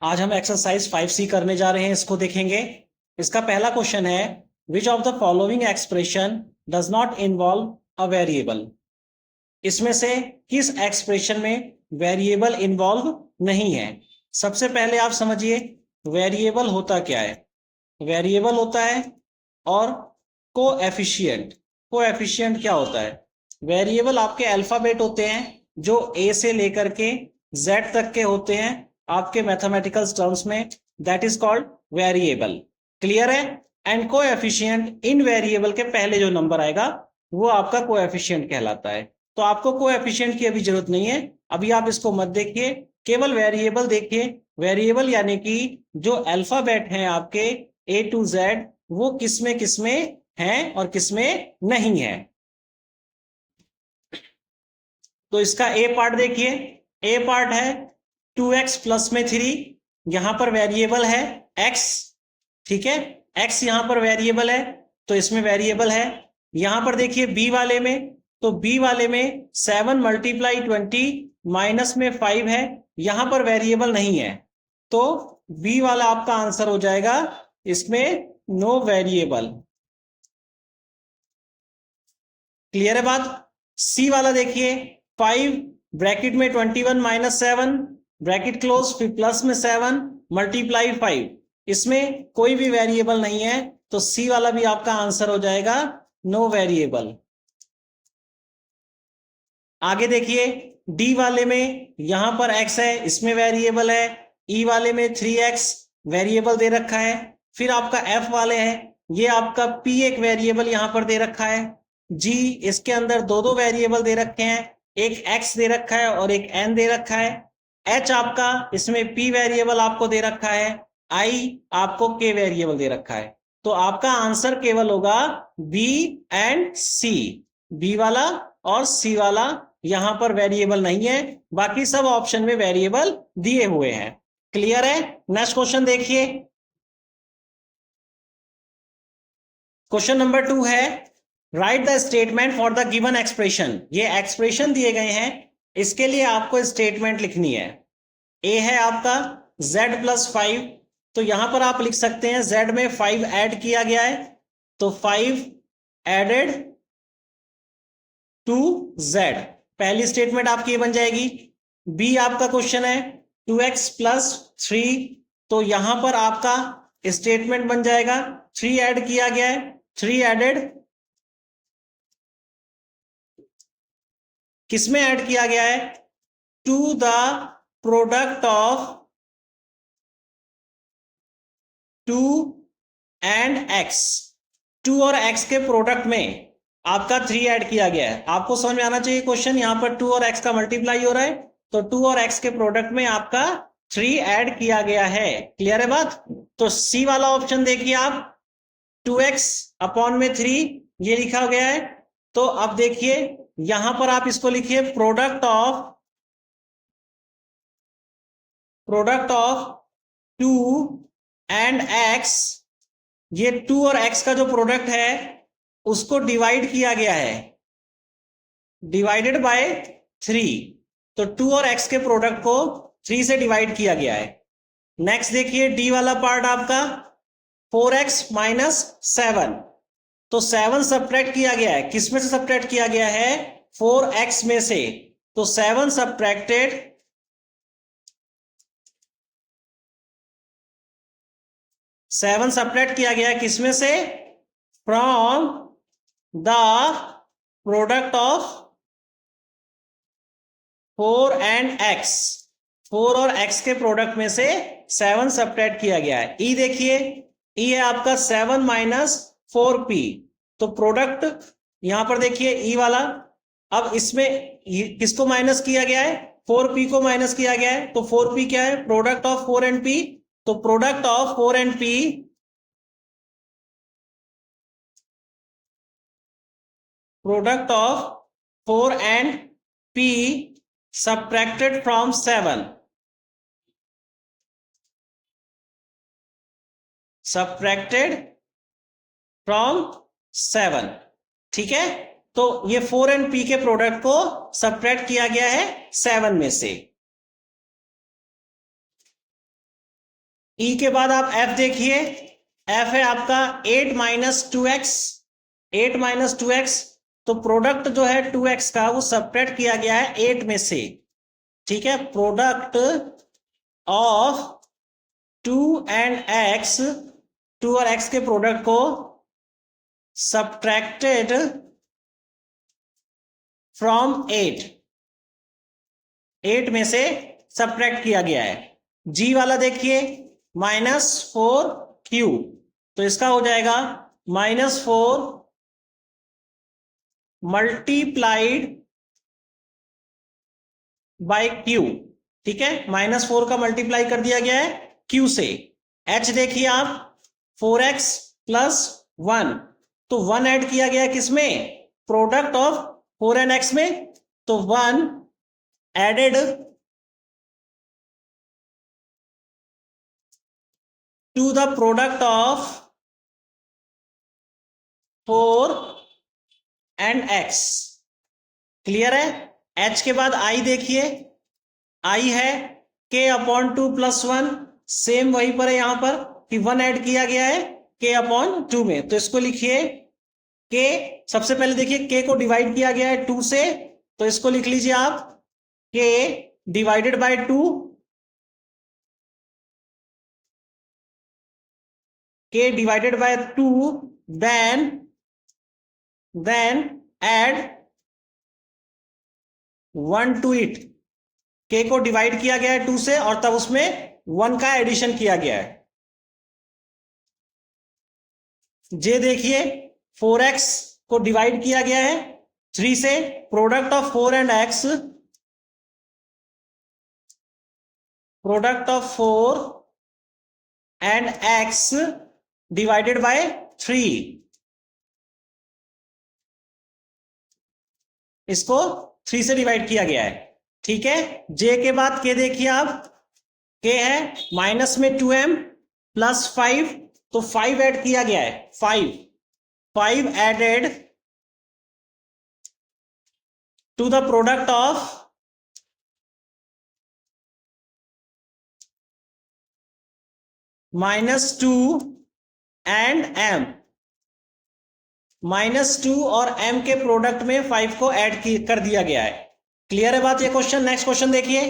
आज हम exercise 5C करने जा रहे हैं, इसको देखेंगे। इसका पहला क्वेश्चन है, which of the following expression does not involve a variable. इसमें से किस एक्सप्रेशन में वेरिएबल इन्वॉल्व नहीं है। सबसे पहले आप समझिए वेरिएबल होता क्या है। वेरिएबल होता है और कोएफिशिएंट। कोएफिशिएंट क्या होता है? वेरिएबल आपके अल्फाबेट होते हैं जो ए से लेकर के जेड तक के होते हैं आपके मैथमेटिकल टर्म्स में, that is called variable. Clear है? एंड कोएफिशिएंट इन वेरिएबल के पहले जो नंबर आएगा वो आपका कोएफिशिएंट कहलाता है। तो आपको कोएफिशिएंट की अभी जरूरत नहीं है, अभी आप इसको मत देखिए, केवल वेरिएबल देखिए। वेरिएबल यानी कि जो अल्फाबेट हैं आपके ए टू जेड वो किसमें हैं और किसमें नहीं है। तो इसका ए पार्ट देखिए, ए पार्ट है 2x प्लस में 3, यहां पर वेरिएबल है x। ठीक है, x यहां पर वेरिएबल है तो इसमें वेरिएबल है। यहां पर देखिए बी वाले में, तो बी वाले में 7 मल्टीप्लाई 20 माइनस में 5 है, यहां पर वेरिएबल नहीं है, तो बी वाला आपका आंसर हो जाएगा, इसमें नो वेरिएबल। क्लियर है बात? सी वाला देखिए, 5 ब्रैकेट में 21 माइनस 7 ब्रैकेट क्लोज, फिर प्लस में 7 मल्टीप्लाई 5, इसमें कोई भी वेरिएबल नहीं है, तो सी वाला भी आपका आंसर हो जाएगा नो वेरिएबल। आगे देखिए डी वाले में यहां पर x है, इसमें वेरिएबल है। ई वाले में 3x वेरिएबल दे रखा है। फिर आपका एफ वाले है, ये आपका p एक वेरिएबल यहां पर दे रखा है। जी, इसके अंदर दो वेरिएबल दे रखे हैं, एक x दे रखा है और एक n दे रखा है। h आपका इसमें p वेरिएबल आपको दे रखा है, i आपको k वेरिएबल दे रखा है। तो आपका आंसर केवल होगा बी एंड सी, बी वाला और सी वाला, यहां पर वेरिएबल नहीं है, बाकी सब ऑप्शन में वेरिएबल दिए हुए हैं। क्लियर है? नेक्स्ट क्वेश्चन देखिए, क्वेश्चन नंबर 2 है, right the statement for the given expression. ये एक्सप्रेशन दिए गए हैं, इसके लिए आपको स्टेटमेंट लिखनी है। ए है आपका z प्लस 5, तो यहां पर आप लिख सकते हैं z में 5 ऐड किया गया है, तो 5 एडेड टू z, पहली स्टेटमेंट आपकी बन जाएगी। बी आपका क्वेश्चन है 2x प्लस 3, तो यहां पर आपका स्टेटमेंट बन जाएगा 3 ऐड किया गया है, 3 एडेड, किसमें ऐड किया गया है? To the product of 2 and x, 2 और x के प्रोडक्ट में आपका 3 ऐड किया गया है। आपको समझ में आना चाहिए क्वेश्चन, यहां पर 2 और x का मल्टीप्लाई हो रहा है, तो 2 और x के प्रोडक्ट में आपका 3 ऐड किया गया है। क्लियर है बात? तो सी वाला ऑप्शन देखिए आप, 2x अपॉन में 3 ये लिखा गया है। तो अब देखिए यहां पर आप इसको लिखिए प्रोडक्ट ऑफ 2 एंड x, ये 2 और x का जो प्रोडक्ट है उसको डिवाइड किया गया है, डिवाइडेड बाय 3, तो 2 और x के प्रोडक्ट को 3 से डिवाइड किया गया है। नेक्स्ट देखिए डी वाला पार्ट आपका 4x माइनस 7, तो 7 सब्ट्रैक्ट किया गया है, किस में से सब्ट्रैक्ट किया गया है? 4x में से, तो 7 सब्ट्रैक्टेड 7 सब्ट्रैक्ट किया गया है किसमें से? From the product of 4 and x, 4 और x के प्रोडक्ट में से 7 सब्ट्रैक्ट किया गया है। ई देखिए, ई है आपका 7 माइनस 4p, तो प्रोडक्ट यहां पर देखिए ई वाला, अब इसमें किसको माइनस किया गया है? 4p को माइनस किया गया है, तो 4p क्या है? प्रोडक्ट ऑफ 4 एंड p, तो product of 4 and p, product of 4 and p subtracted from 7, subtracted from 7। ठीक है, तो ये 4 एंड p के प्रोडक्ट को सब्ट्रैक्ट किया गया है 7 में से। ई के बाद आप एफ देखिए, एफ है आपका 8 minus two x, 8 minus two x, तो प्रोडक्ट जो है 2x का वो सब्ट्रैक्ट किया गया है 8 में से, ठीक है। प्रोडक्ट ऑफ 2 एंड x, 2 और x के प्रोडक्ट को सब्ट्रैक्टेड फ्रॉम 8, 8 में से सब्ट्रैक्ट किया गया है। जी वाला देखिए -4q, तो इसका हो जाएगा -4 मल्टीप्लाइड बाय q, ठीक है। -4 का मल्टीप्लाई कर दिया गया है q से। h देखिए आप 4x प्लस 1, तो 1 ऐड किया गया है किसमें, प्रोडक्ट ऑफ 4 एंड x में, तो 1 added to the product of 4 and x। Clear है। h के बाद i देखिए, i है k अपॉन 2 प्लस 1, सेम वहीं पर है यहां पर कि 1 ऐड किया गया है k अपॉन 2 में, तो इसको लिखिए k, सबसे पहले देखिए k को डिवाइड किया गया है 2 से, तो इसको लिख लीजिए आप k divided by 2, k divided by 2, then add 1 to it। k को डिवाइड किया गया है 2 से और तब उसमें 1 का एडिशन किया गया है। जे देखिए 4x को डिवाइड किया गया है 3 से, product of 4 and x, product of 4 and x divided by 3, इसको 3 से डिवाइड किया गया है, ठीक है। जे के बाद के देखिए आप, के है माइनस में 2m प्लस 5, तो 5 ऐड किया गया है, 5 added to the product of -2 and m, -2 और m के प्रोडक्ट में 5 को ऐड कर दिया गया है। क्लियर है बात ये क्वेश्चन। नेक्स्ट क्वेश्चन देखिए,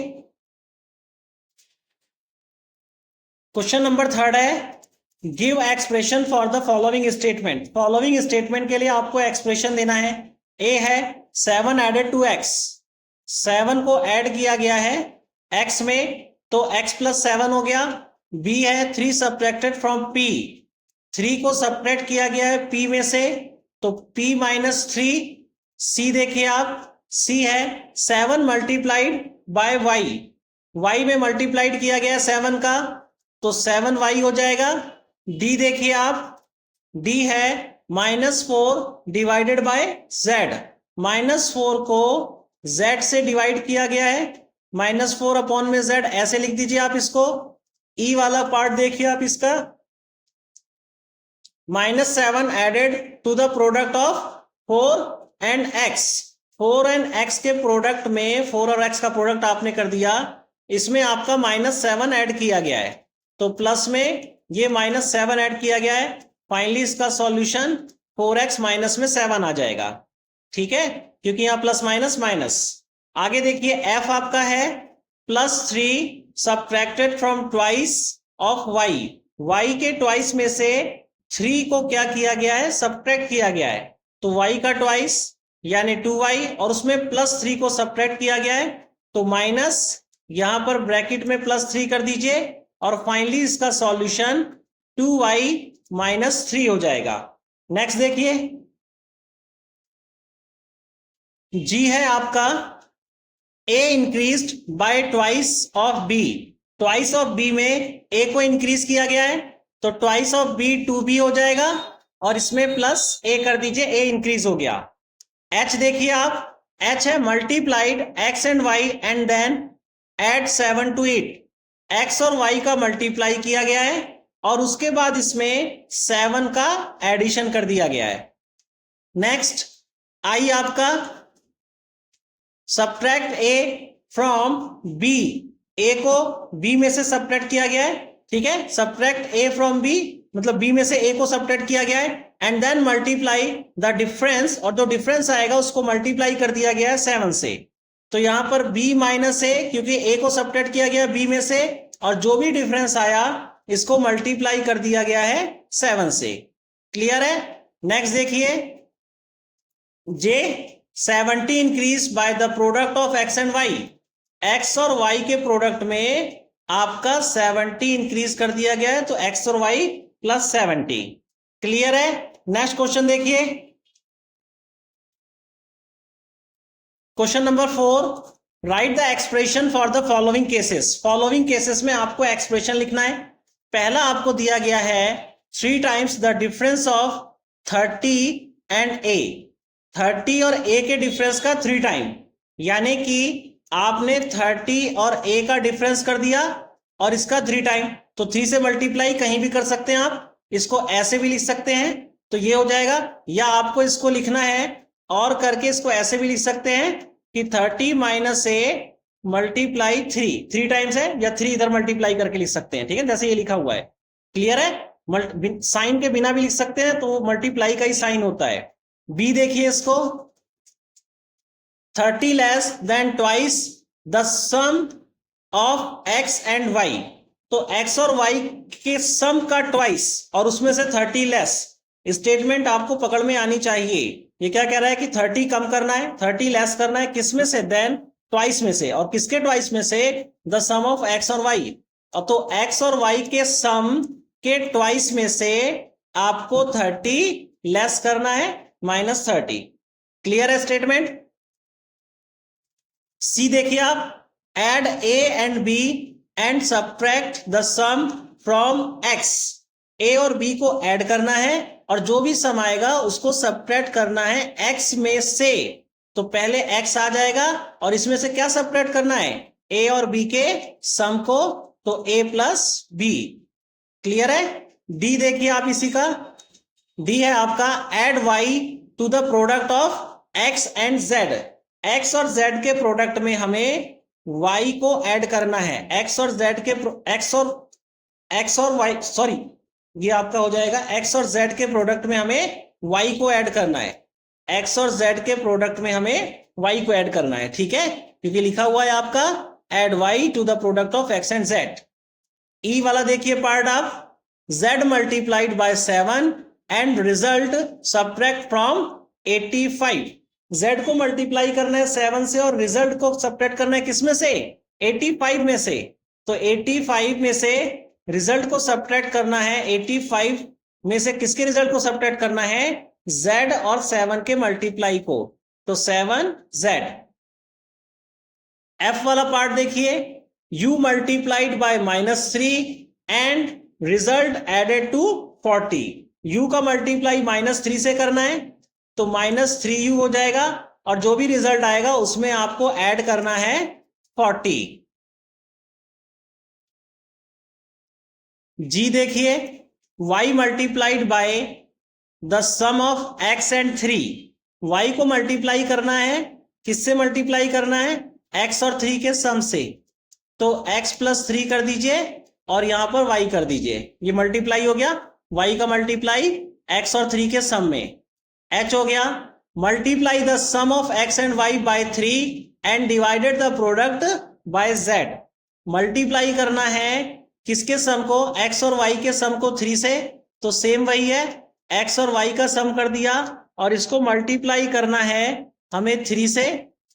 क्वेश्चन नंबर 3 है, give expression for the following statement. Following statement के लिए आपको एक्सप्रेशन देना है। ए है 7 एडेड टू x, 7 को ऐड किया गया है x में, तो x प्लस 7 हो गया। बी है 3 सब्ट्रैक्टेड फ्रॉम p, 3 को सब्ट्रैक्ट किया गया है p में से, तो p माइनस 3। सी देखिए आप, सी है 7 मल्टीप्लाइड बाय y में मल्टीप्लाइड किया गया 7 का, तो 7y हो जाएगा। डी देखिए आप, डी है -4 डिवाइडेड बाय z, -4 को z से डिवाइड किया गया है, -4 अपॉन में z, ऐसे लिख दीजिए आप इसको। ई वाला पार्ट देखिए आप इसका, -7 added to the product of 4 and x, 4 and x के प्रोडक्ट में 4 और x का प्रोडक्ट आपने कर दिया, इसमें आपका -7 ऐड किया गया है, तो प्लस में ये -7 ऐड किया गया है। फाइनली इसका सॉल्यूशन 4x माइनस में 7 आ जाएगा, ठीक है, क्योंकि यहां प्लस माइनस माइनस। आगे देखिए f आपका है +3 subtracted from twice of y के ट्वाइस में से 3 को क्या किया गया है, सब्ट्रैक्ट किया गया है, तो y का ट्वाइस यानी 2y, और उसमें +3 को सब्ट्रैक्ट किया गया है, तो माइनस, यहां पर ब्रैकेट में +3 कर दीजिए, और फाइनली इसका सॉल्यूशन 2y माइनस 3 हो जाएगा। नेक्स्ट देखिए, जी है आपका a increased by twice of b, twice of b में a को इंक्रीज किया गया है, तो ट्वाइस ऑफ b 2b हो जाएगा, और इसमें प्लस a कर दीजिए, a इंक्रीज हो गया। h देखिए आप, h है multiplied x and y and then add 7 to it, x और y का मल्टीप्लाई किया गया है और उसके बाद इसमें 7 का एडिशन कर दिया गया है। नेक्स्ट i आपका subtract a from b, a को b में से सब्ट्रैक्ट किया गया है, ठीक है, सब्ट्रैक्ट ए फ्रॉम बी, मतलब बी में से ए को सब्ट्रैक्ट किया गया है, and then multiply the difference, और जो डिफरेंस आएगा उसको मल्टीप्लाई कर दिया गया है 7 से। तो यहां पर b माइनस ए, क्योंकि a को सब्ट्रैक्ट किया गया b में से, और जो भी डिफरेंस आया इसको मल्टीप्लाई कर दिया गया है 7 से। क्लियर है? नेक्स्ट देखिए, J 70 increase by the product of x and y, x और वाई के प्रोडक्ट में आपका 70 इंक्रीज कर दिया गया है, तो एक्स और वाई प्लस 70। क्लियर है? नेक्स्ट क्वेश्चन देखिए, question number 4, right the expression for the following cases. Following cases में आपको एक्सप्रेशन लिखना है। पहला आपको दिया गया है 3 times the difference of 30 and A, 30 और ए के डिफरेंस का 3 टाइम, यानी कि आपने 30 और ए का डिफरेंस कर दिया और इसका 3 टाइम, तो 3 से मल्टीप्लाई कहीं भी कर सकते हैं आप, इसको ऐसे भी लिख सकते हैं, तो ये हो जाएगा, या आपको इसको लिखना है और करके इसको ऐसे भी लिख सकते हैं कि 30 माइनस ए मल्टीप्लाई 3 टाइम्स है, या 3 इधर मल्टीप्लाई करके लिख सकते हैं, ठीक है, जैसे ये लिखा हुआ है। क्लियर है? साइन के बिना भी लिख सकते हैं, तो मल्टीप्लाई का ही साइन होता है। बी देखिए इसको, 30 less than twice the sum of x and y, तो एक्स और वाई के सम का ट्वाइस और उसमें से 30 लेस। स्टेटमेंट आपको पकड़ में आनी चाहिए। ये क्या कह रहा है कि 30 कम करना है, 30 लेस करना है, किसमें से? देन ट्वाइस में से, और किसके ट्वाइस में से? द सम ऑफ एक्स और वाई, और तो एक्स और वाई के सम के ट्वाइस में से आपको 30 लेस करना है, माइनस 30। क्लियर है स्टेटमेंट? सी देखिए आप, add A and B and subtract the sum from X, A और बी को ऐड करना है और जो भी सम आएगा उसको सब्ट्रैक्ट करना है एक्स में से। तो पहले एक्स आ जाएगा और इसमें से क्या सब्ट्रैक्ट करना है? ए और बी के सम को, तो ए प्लस बी। क्लियर है? डी देखिए आप इसी का, डी है आपका add Y to the product of x and z, x और जेड के प्रोडक्ट में हमें वाई को ऐड करना है, एक्स और जेड के एक्स और वाई, सॉरी ये आपका हो जाएगा एक्स और जेड के प्रोडक्ट में हमें वाई को ऐड करना है, एक्स और जेड के प्रोडक्ट में हमें वाई को ऐड करना है, ठीक है, क्योंकि लिखा हुआ है आपका add Y to the product of x and Z. E वाला देखिए पार्ट आप, z multiplied by 7 and result subtract from 85, z को मल्टीप्लाई करना है 7 से और रिजल्ट को सब्ट्रैक्ट करना है किसमें से? 85 में से। तो 85 में से रिजल्ट को सब्ट्रैक्ट करना है, 85 में से किसके रिजल्ट को सब्ट्रैक्ट करना है? z और 7 के मल्टीप्लाई को, तो 7z। f वाला पार्ट देखिए, u multiplied by -3 and result added to 40, u का मल्टीप्लाई -3 से करना है, तो -3u हो जाएगा और जो भी रिजल्ट आएगा उसमें आपको ऐड करना है 40। जी देखिए, y multiplied by the sum of x and 3, y को मल्टीप्लाई करना है, किससे मल्टीप्लाई करना है? x और 3 के सम से, तो x प्लस 3 कर दीजिए और यहां पर y कर दीजिए, ये मल्टीप्लाई हो गया, y का मल्टीप्लाई x और 3 के सम में, h हो गया, multiply the sum of x and y by 3 and divided the product by z, multiply करना है किसके सम को? x और y के सम को 3 से, तो सेम वही है, x और y का सम कर दिया और इसको मल्टीप्लाई करना है हमें 3 से,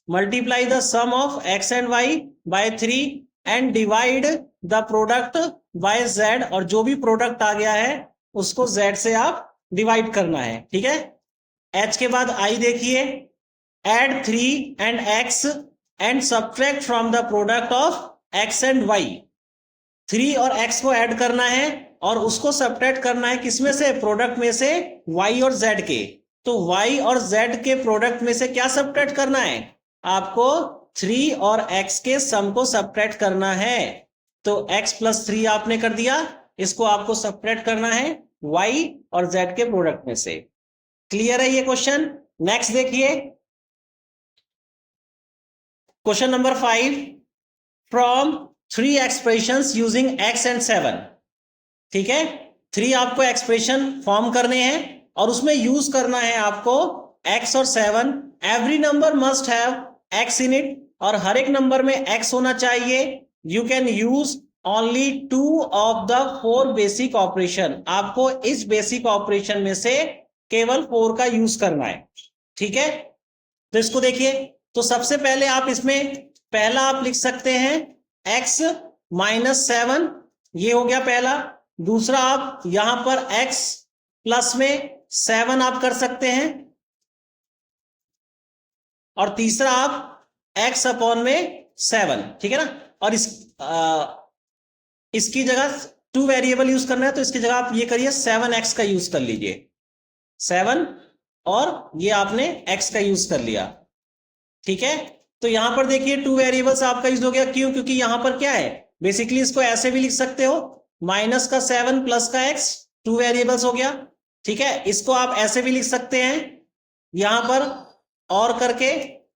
multiply the sum of x and y by 3 and divide the product by z, और जो भी प्रोडक्ट आ गया है उसको z से आप डिवाइड करना है, ठीक है। h के बाद i देखिए, add 3 and x and subtract from the product of x and y, 3 और x को ऐड करना है और उसको सब्ट्रैक्ट करना है किसमें से? प्रोडक्ट में से y और z के, तो y और z के प्रोडक्ट में से क्या सब्ट्रैक्ट करना है? आपको 3 और x के सम को सब्ट्रैक्ट करना है, तो x प्लस 3 आपने कर दिया, इसको आपको सब्ट्रैक्ट करना है y और z के प्रोडक्ट में से। क्लियर है ये क्वेश्चन? नेक्स्ट देखिए, question number 5, from 3 expressions using x and 7, ठीक है, 3 आपको एक्सप्रेशन फॉर्म करने हैं और उसमें यूज करना है आपको x और 7। Every number must have x in it, और हर एक नंबर में x होना चाहिए। You can use only 2 of the 4 basic operation, आपको इस बेसिक ऑपरेशन में से केवल 4 का यूज करना है। ठीक है, तो इसको देखिए, तो सबसे पहले आप इसमें पहला आप लिख सकते हैं x माइनस 7, ये हो गया पहला। दूसरा आप यहां पर x प्लस में 7 आप कर सकते हैं, और तीसरा आप x अपॉन में 7, ठीक है ना। और इसकी जगह 2 वेरिएबल यूज करना है, तो इसकी जगह आप ये करिए 7x का यूज कर लीजिए, 7 और ये आपने x का यूज कर लिया। ठीक है, तो यहां पर देखिए 2 वेरिएबल्स आपका यूज हो गया। क्यों? क्योंकि यहां पर क्या है, बेसिकली इसको ऐसे भी लिख सकते हो, माइनस का 7 प्लस का x, 2 वेरिएबल्स हो गया। ठीक है, इसको आप ऐसे भी लिख सकते हैं यहां पर और करके,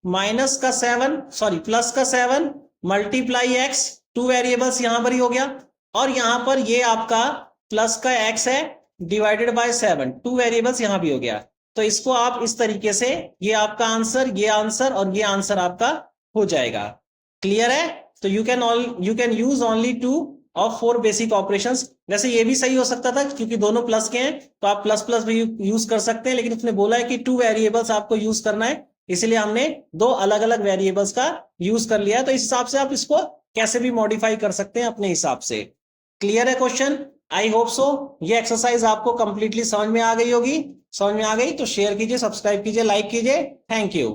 माइनस का 7 सॉरी प्लस का 7 मल्टीप्लाई x, 2 वेरिएबल्स यहां पर ही हो गया, और यहां पर ये आपका प्लस का x है डिवाइडेड बाय 7, 2 वेरिएबल्स यहां भी हो गया। तो इसको आप इस तरीके से, ये आपका आंसर, ये आंसर और ये आंसर आपका हो जाएगा। क्लियर है? तो you can use only 2 of 4 basic operations. वैसे ये भी सही हो सकता था, क्योंकि दोनों प्लस के हैं तो आप प्लस प्लस भी यूज कर सकते हैं, लेकिन उसने बोला है कि 2 वेरिएबल्स आपको यूज करना है, इसलिए हमने 2 अलग अलग वेरिएबल्स का यूज कर लिया है। तो इस हिसाब से आप इसको कैसे भी मॉडिफाई कर सकते हैं अपने हिसाब से। क्लियर है क्वेश्चन? आई होप सो ये एक्सरसाइज आपको कंप्लीटली समझ में आ गई होगी। समझ में आ गई तो शेयर कीजिए, सब्सक्राइब कीजिए, लाइक कीजिए। Thank you.